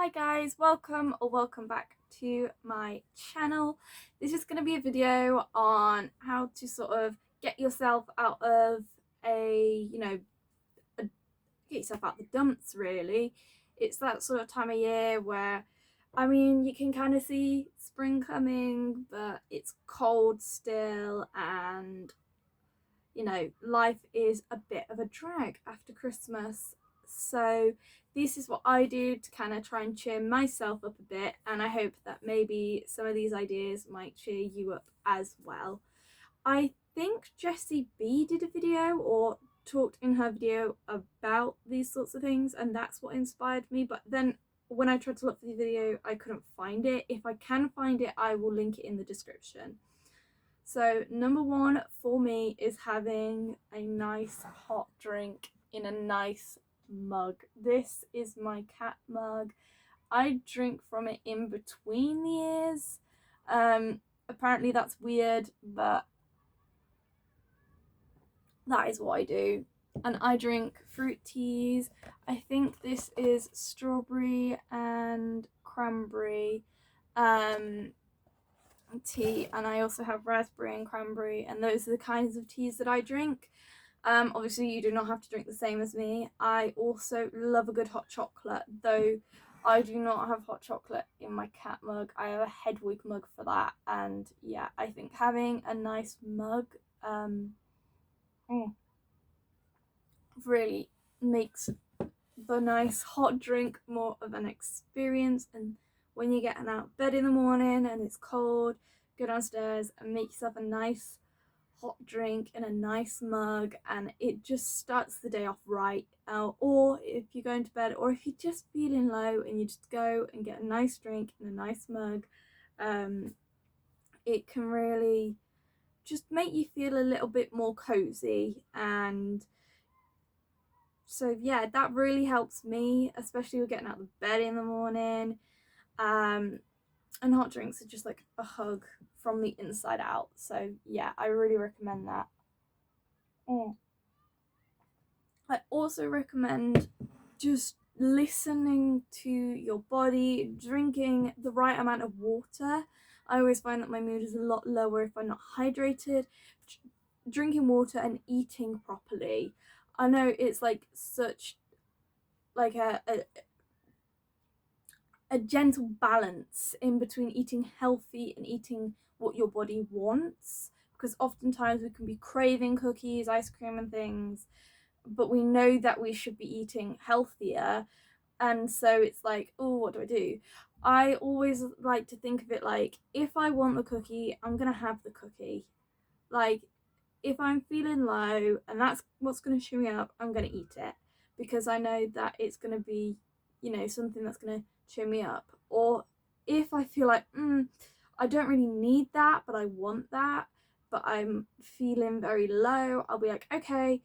Hi guys, welcome back to my channel. This is going to be a video on how to sort of get yourself out of get yourself out the dumps really. It's that sort of time of year where you can kind of see spring coming, but it's cold still, and life is a bit of a drag after Christmas. So this is what I do to kind of try and cheer myself up a bit, and I hope that maybe some of these ideas might cheer you up as well. I think Jessie B did a video or talked in her video about these sorts of things, and that's what inspired me. But then when I tried to look for the video, I couldn't find it. If I can find it, I will link it in the description. So number one for me is having a nice hot drink in a nice mug. This is my cat mug. I drink from it in between the ears. Apparently that's weird, but that is what I do. And I drink fruit teas. I think this is strawberry and cranberry tea, and I also have raspberry and cranberry, and those are the kinds of teas that I drink. Obviously you do not have to drink the same as me. I also love a good hot chocolate, though I do not have hot chocolate in my cat mug. I have a Hedwig mug for that, and yeah, I think having a nice mug really makes the nice hot drink more of an experience. And when you're getting out of bed in the morning and it's cold, go downstairs and make yourself a nice hot drink in a nice mug, and it just starts the day off right. Or if you're going to bed, or if you're just feeling low and you just go and get a nice drink in a nice mug, it can really just make you feel a little bit more cozy. And so yeah, that really helps me, especially with getting out of bed in the morning. And hot drinks are just like a hug from the inside out. So yeah, I really recommend that. I also recommend just listening to your body, drinking the right amount of water. I always find that my mood is a lot lower if I'm not hydrated. Drinking water and eating properly. I know it's like such like a gentle balance in between eating healthy and eating what your body wants, because oftentimes we can be craving cookies, ice cream and things, but we know that we should be eating healthier. And so it's like, oh, what do I do? I always like to think of it like, if I want the cookie, I'm gonna have the cookie. Like, if I'm feeling low and that's what's going to cheer me up, I'm going to eat it, because I know that it's going to be, something that's going to cheer me up. Or if I feel like, I don't really need that, but I want that, but I'm feeling very low, I'll be like, okay,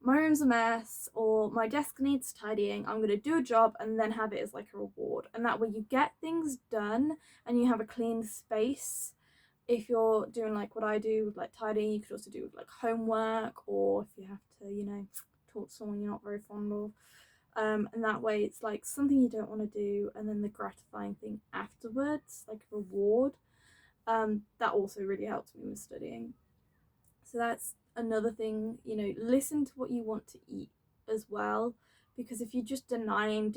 my room's a mess, or my desk needs tidying, I'm going to do a job and then have it as like a reward. And that way you get things done and you have a clean space. If you're doing like what I do with like tidying, you could also do with like homework, or if you have to, talk to someone you're not very fond of. And that way it's like something you don't want to do, and then the gratifying thing afterwards, like a reward. That also really helps me with studying. So that's another thing, listen to what you want to eat as well, because if you're just denying,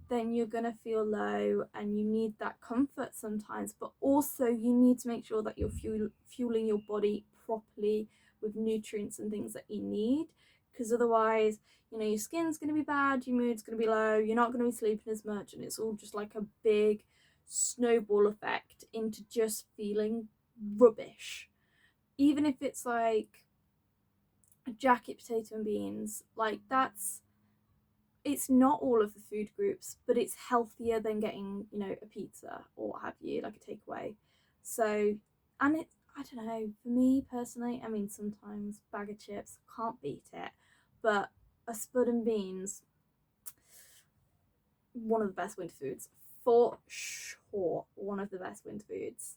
then you're gonna feel low, and you need that comfort sometimes, but also you need to make sure that you're fueling your body properly with nutrients and things that you need, because otherwise, your skin's gonna be bad, your mood's gonna be low, you're not gonna be sleeping as much, and it's all just like a big snowball effect into just feeling rubbish. Even if it's like a jacket potato and beans, like it's not all of the food groups, but it's healthier than getting, a pizza or what have you, like a takeaway. So, and it, I don't know, for me personally, sometimes bag of chips, can't beat it, but a spud and beans, one of the best winter foods, for sure, one of the best winter foods.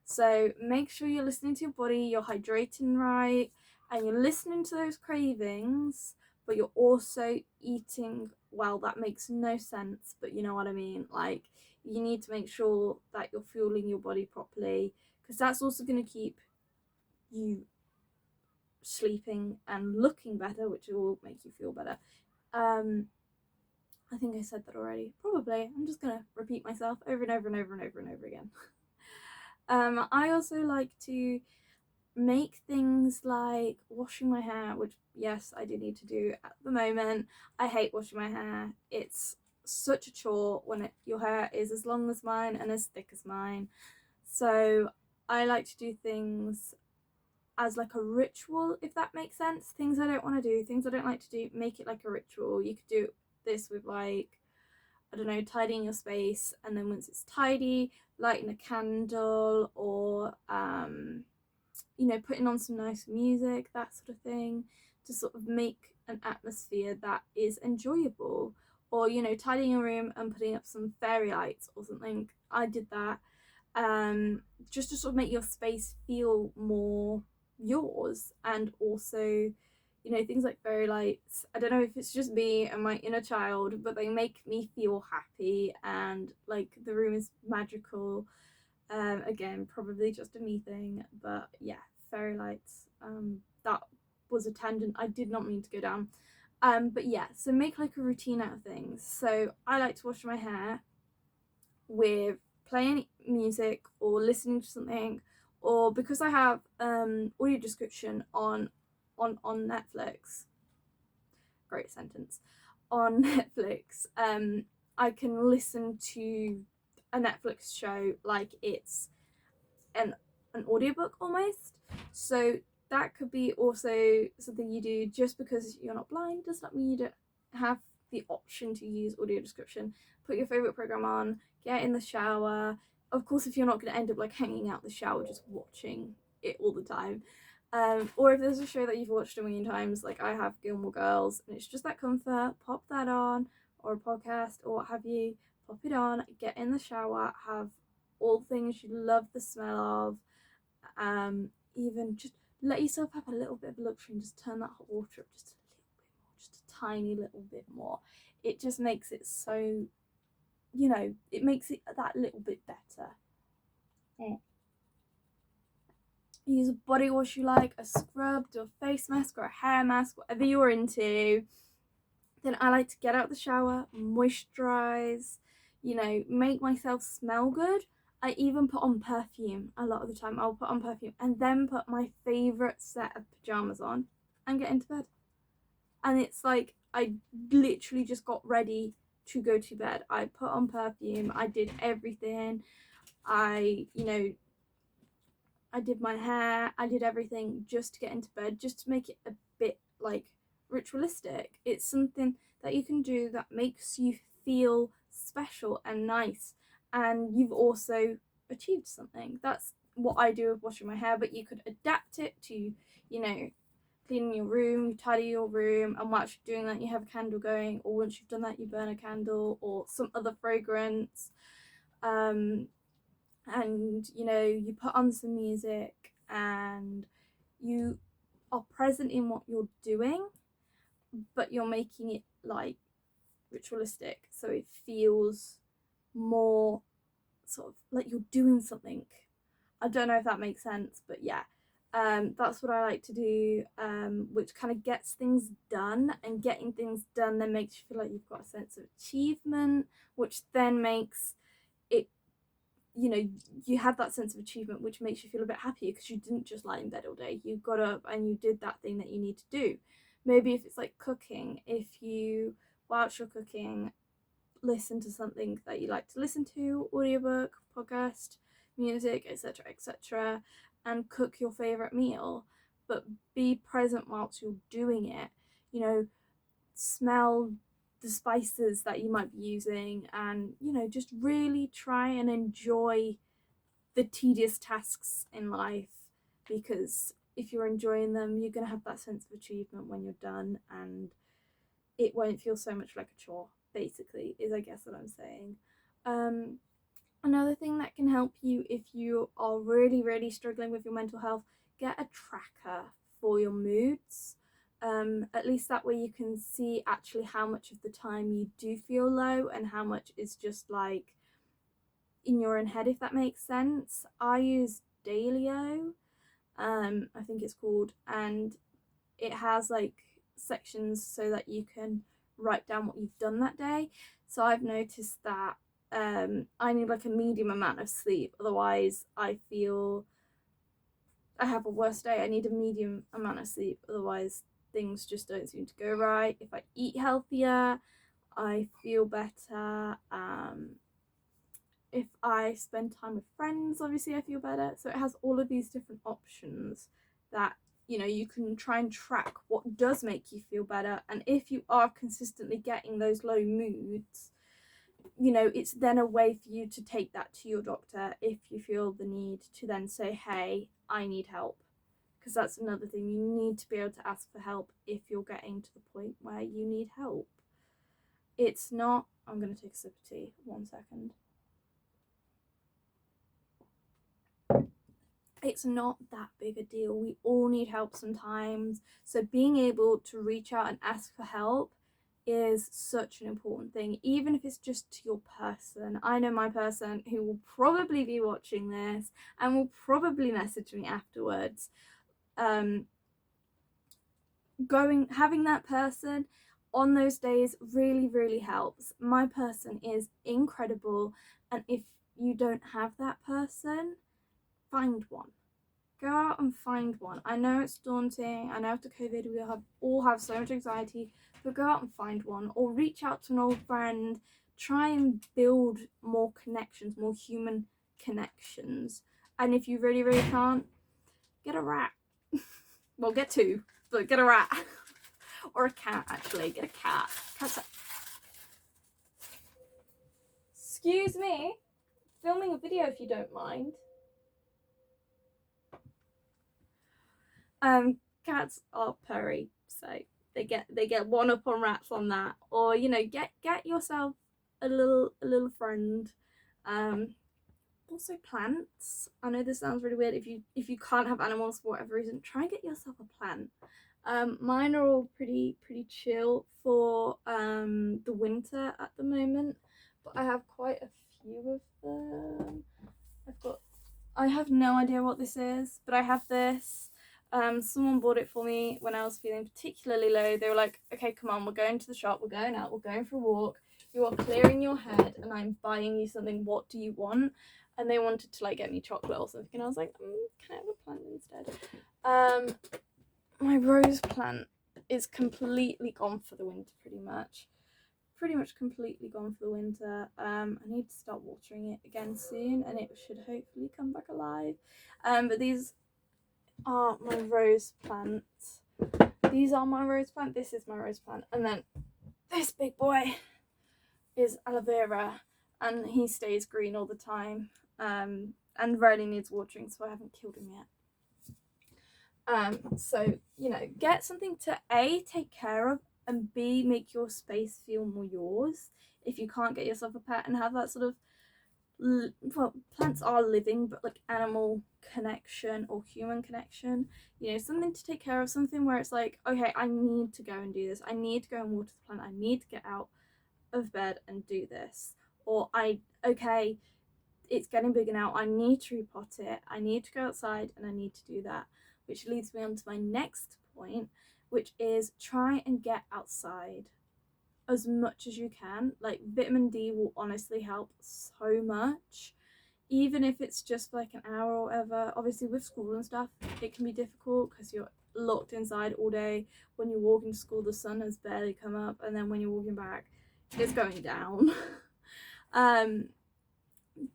So make sure you're listening to your body, you're hydrating right, and you're listening to those cravings, but you're also eating well, that makes no sense, but you know what I mean. Like, you need to make sure that you're fueling your body properly, because that's also going to keep you sleeping and looking better, which will make you feel better. I think I said that already. Probably. I'm just gonna repeat myself over and over and over and over and over again. I also like to make things like washing my hair, which yes, I do need to do at the moment. I hate washing my hair. It's such a chore when your hair is as long as mine and as thick as mine. So I like to do things as like a ritual, if that makes sense. Things I don't want to do, things I don't like to do, make it like a ritual. You could do this with, like, I don't know, tidying your space, and then once it's tidy, lighting a candle, or you know, putting on some nice music, that sort of thing, to sort of make an atmosphere that is enjoyable. Or, you know, tidying a room and putting up some fairy lights or something. I did that, just to sort of make your space feel more yours. And also, you know, things like fairy lights, I don't know if it's just me and my inner child, but they make me feel happy and like the room is magical. Again, probably just a me thing, but yeah, fairy lights. That was a tangent I did not mean to go down. But yeah, so make like a routine out of things. So I like to wash my hair with playing music or listening to something, or because I have audio description on Netflix. Great sentence. On Netflix, I can listen to a Netflix show like it's an audiobook almost. So that could be also something you do. Just because you're not blind does not mean you don't have the option to use audio description. Put your favorite program on, get in the shower. Of course, if you're not going to end up like hanging out the shower just watching it all the time, or if there's a show that you've watched a million times, like I have Gilmore Girls, and it's just that comfort, pop that on, or a podcast or what have you, pop it on, get in the shower, have all things you love the smell of. Even just let yourself have a little bit of luxury and just turn that hot water up just a little bit more, just a tiny little bit more. It just makes it so, you know, it makes it that little bit better. Use a body wash you like, a scrub, do a face mask or a hair mask, whatever you're into. Then I like to get out the shower, moisturize, you know, make myself smell good. I even put on perfume a lot of the time. I'll put on perfume and then put my favourite set of pyjamas on and get into bed. And it's like I literally just got ready to go to bed. I put on perfume, I did everything. You know, I did my hair, I did everything just to get into bed, just to make it a bit like ritualistic. It's something that you can do that makes you feel special and nice, and you've also achieved something. That's what I do with washing my hair, but you could adapt it to, you know, cleaning your room, you tidy your room, and whilst you're doing that, you have a candle going, or once you've done that, you burn a candle or some other fragrance. And you know, you put on some music and you are present in what you're doing, but you're making it like ritualistic, so it feels more sort of like you're doing something. I don't know if that makes sense, but yeah, that's what I like to do, which kind of gets things done, and getting things done then makes you feel like you've got a sense of achievement, which then makes it, you know, you have that sense of achievement, which makes you feel a bit happier because you didn't just lie in bed all day. You got up and you did that thing that you need to do. Maybe if it's like cooking, if you, whilst you're cooking, listen to something that you like to listen to, audiobook, podcast, music, etc., etc., and cook your favorite meal, but be present whilst you're doing it. You know, smell the spices that you might be using, and you know, just really try and enjoy the tedious tasks in life, because if you're enjoying them, you're going to have that sense of achievement when you're done, and it won't feel so much like a chore, basically, is I guess what I'm saying. Another thing that can help you if you are really struggling with your mental health, get a tracker for your moods. At least that way you can see actually how much of the time you do feel low and how much is just like in your own head, if that makes sense. I use Dailyo, I think it's called, and it has like sections so that you can write down what you've done that day. So I've noticed that I need like a medium amount of sleep, otherwise I feel I have a worse day. I need a medium amount of sleep, otherwise things just don't seem to go right. If I eat healthier, I feel better. If I spend time with friends, obviously I feel better. So it has all of these different options that, you know, you can try and track what does make you feel better. And if you are consistently getting those low moods, you know, it's then a way for you to take that to your doctor if you feel the need to then say, hey, I need help. Because that's another thing, you need to be able to ask for help if you're getting to the point where you need help. It's not, I'm going to take a sip of tea, 1 second. It's not that big a deal. We all need help sometimes. So being able to reach out and ask for help is such an important thing, even if it's just to your person. I know my person who will probably be watching this and will probably message me afterwards. Having that person on those days really helps. My person is incredible, and if you don't have that person, find one. Go out and find one. I know it's daunting. I know after COVID we all have so much anxiety, but go out and find one, or reach out to an old friend. Try and build more connections, more human connections. And if you really can't, get a rat. Well, get two, but get a rat. Or a cat, actually. Get a cat. Excuse me. Filming a video if you don't mind. Cats are purry, so they get one up on rats on that. Or, you know, get yourself a little friend. Also plants. I know this sounds really weird. If you can't have animals for whatever reason, try and get yourself a plant. Mine are all pretty chill for the winter at the moment, but I have quite a few of them. I have no idea what this is, but I have this. Someone bought it for me when I was feeling particularly low. They were like, okay, come on, we're going to the shop, we're going out, we're going for a walk, you are clearing your head and I'm buying you something, what do you want? And they wanted to like get me chocolate or something, and I was like, can I have a plant instead? My rose plant is completely gone for the winter, pretty much completely gone for the winter. I need to start watering it again soon, and it should hopefully come back alive. But these are my rose plants. These are my rose plant. This is my rose plant, and then this big boy is aloe vera, and he stays green all the time. And rarely needs watering, so I haven't killed him yet. So, you know, get something to A, take care of, and B, make your space feel more yours. If you can't get yourself a pet and have that sort of, well, plants are living, but like animal connection or human connection, you know, something to take care of, something where it's like, okay, I need to go and do this, I need to go and water the plant, I need to get out of bed and do this, or okay, it's getting bigger now, I need to repot it, I need to go outside and I need to do that. Which leads me on to my next point, which is try and get outside as much as you can. Like, vitamin D will honestly help so much, even if it's just like an hour or whatever. Obviously with school and stuff it can be difficult because you're locked inside all day. When you're walking to school the sun has barely come up, and then when you're walking back it's going down.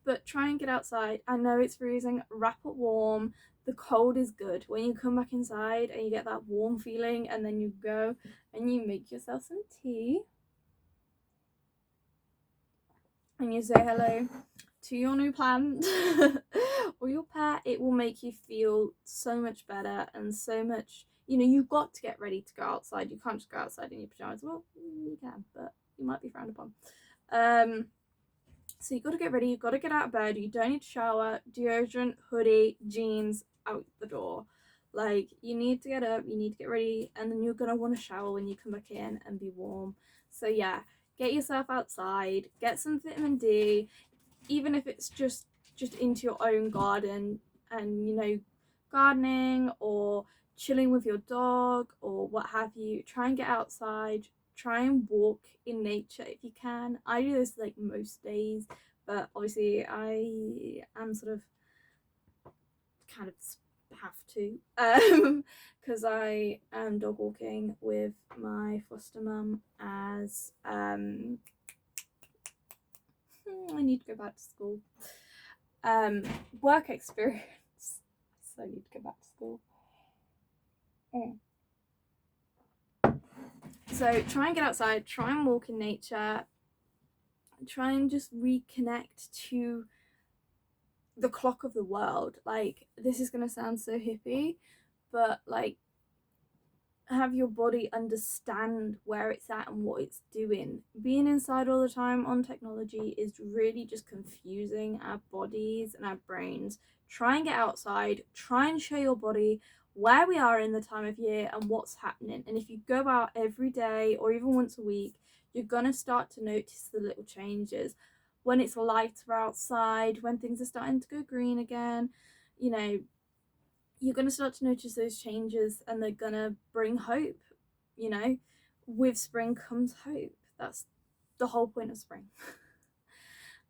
But try and get outside. I know it's freezing, wrap it warm. The cold is good. When you come back inside and you get that warm feeling, and then you go and you make yourself some tea and you say hello to your new plant or your pet, it will make you feel so much better and so much, you know, you've got to get ready to go outside. You can't just go outside in your pajamas. Well, you can, but you might be frowned upon. So you've got to get ready, you've got to get out of bed, you don't need to shower, deodorant, hoodie, jeans, out the door. Like, you need to get up, you need to get ready, and then you're gonna want to shower when you come back in and be warm. So yeah, get yourself outside, get some vitamin D, even if it's just into your own garden, and gardening or chilling with your dog or what have you. Try and get outside, try and walk in nature if you can. I do this like most days, but obviously I am sort of kind of have to because I am dog walking with my foster mum as I need to go back to school. Work experience. So I need to go back to school. So try and get outside, try and walk in nature, try and just reconnect to the clock of the world. Like, this is gonna sound so hippie, but like, have your body understand where it's at and what it's doing. Being inside all the time on technology is really just confusing our bodies and our brains. Try and get outside, try and show your body where we are in the time of year and what's happening. And if you go out every day or even once a week, you're gonna start to notice the little changes. When it's lighter outside, when things are starting to go green again, you're going to start to notice those changes, and they're going to bring hope. With spring comes hope. That's the whole point of spring.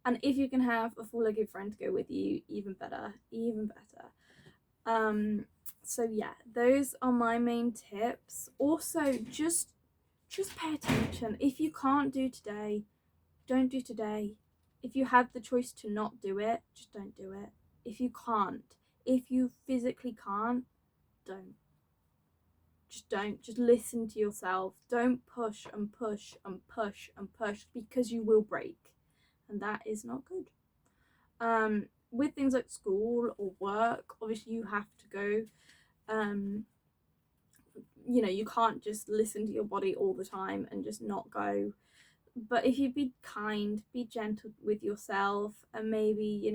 And if you can have a four-legged friend to go with you, even better. So yeah, those are my main tips. Also, just pay attention. If you can't do today, don't do today. If you have the choice to not do it, just don't do it. If you physically can't, don't. Just listen to yourself. Don't push and push and push and push, because you will break, and that is not good. With things like school or work, obviously you have to go. You can't just listen to your body all the time and just not go. But if you be kind, be gentle with yourself, and maybe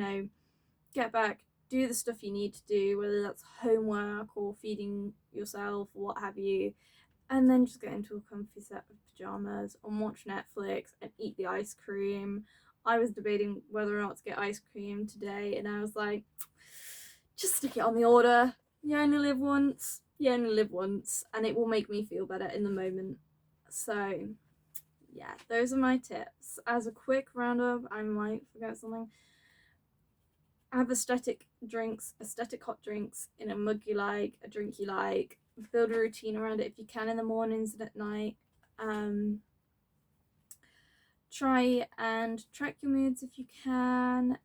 get back, do the stuff you need to do, whether that's homework or feeding yourself or what have you, and then just get into a comfy set of pajamas and watch Netflix and eat the ice cream. I was debating whether or not to get ice cream today, and I was like, just stick it on the order. You only live once, and it will make me feel better in the moment. So yeah, those are my tips. As a quick roundup, I might forget something. Have aesthetic hot drinks in a mug you like, a drink you like. Build a routine around it if you can, in the mornings and at night. Try and track your moods if you can.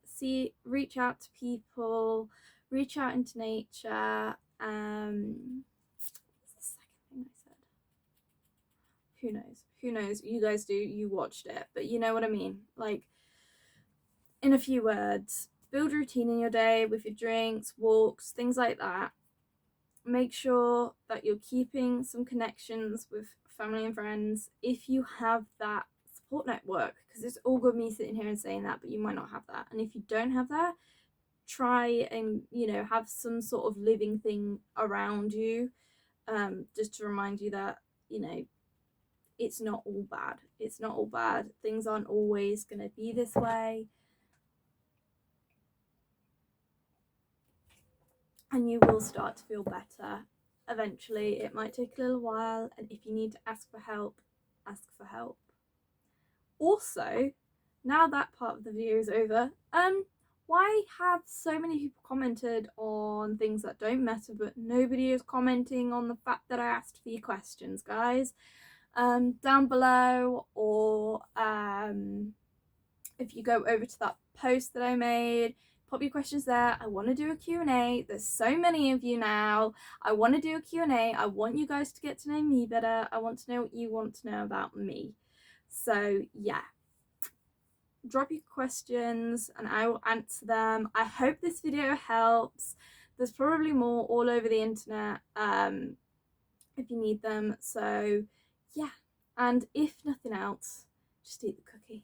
Reach out to people, reach out into nature. What's the second thing I said? Who knows? You guys do, you watched it, but you know what I mean. Like, in a few words, build a routine in your day with your drinks, walks, things like that. Make sure that you're keeping some connections with family and friends if you have that support network, because it's all good me sitting here and saying that, but you might not have that. And if you don't have that, try and have some sort of living thing around you, just to remind you that it's not all bad. Things aren't always going to be this way, and you will start to feel better eventually. It might take a little while, and if you need to ask for help, ask for help. Also, now that part of the video is over, why have so many people commented on things that don't matter, but nobody is commenting on the fact that I asked for your questions, guys? Down below, or if you go over to that post that I made, pop your questions there. I want to do a Q&A. There's so many of you now. I want to do a Q&A. I want you guys to get to know me better. I want to know what you want to know about me. So yeah, drop your questions and I will answer them. I hope this video helps. There's probably more all over the internet if you need them. So yeah, and if nothing else, just eat the cookie.